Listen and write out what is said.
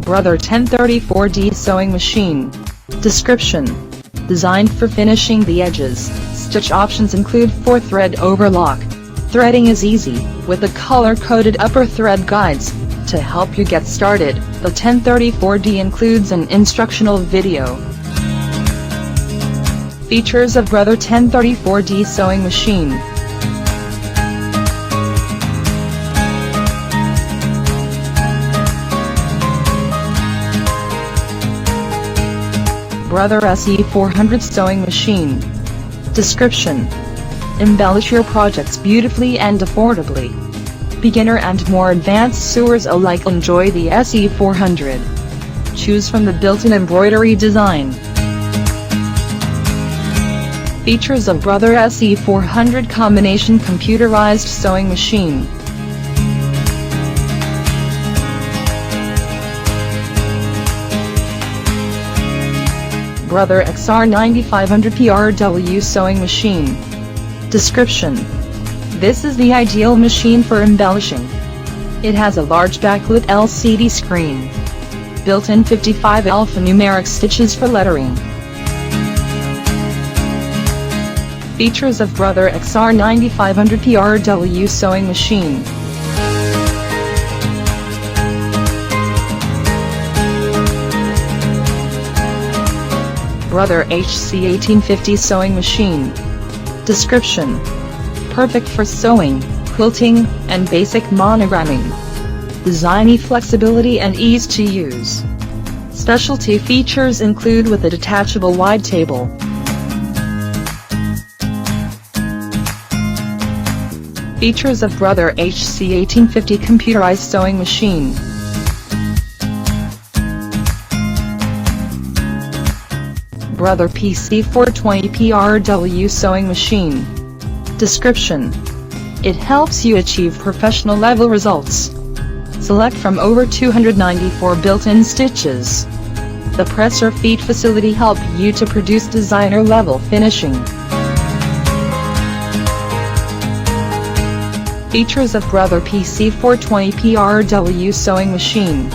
Brother 1034D Sewing Machine. Description: designed for finishing the edges. Stitch options include 4-thread overlock. Threading is easy, with the color-coded upper thread guides. To help you get started, the 1034D includes an instructional video. Features of Brother 1034D Sewing Machine. Brother SE400 Sewing Machine. Description: embellish your projects beautifully and affordably. Beginner and more advanced sewers alike enjoy the SE400. Choose from the built-in embroidery design. Features of Brother SE400 Combination Computerized Sewing Machine. Brother XR9500PRW Sewing Machine. Description: this is the ideal machine for embellishing. It has a large backlit LCD screen. Built-in 55 alphanumeric stitches for lettering. Features of Brother XR9500PRW Sewing Machine. Brother HC1850 Sewing Machine. Description: perfect for sewing, quilting, and basic monogramming. Designy flexibility and ease to use. Specialty features include with a detachable wide table. Features of Brother HC1850 Computerized Sewing Machine. Brother PC420PRW Sewing Machine. Description: it helps you achieve professional level results. Select from over 294 built-in stitches. The press or feed facility help you to produce designer level finishing. Features of Brother PC420PRW Sewing Machine.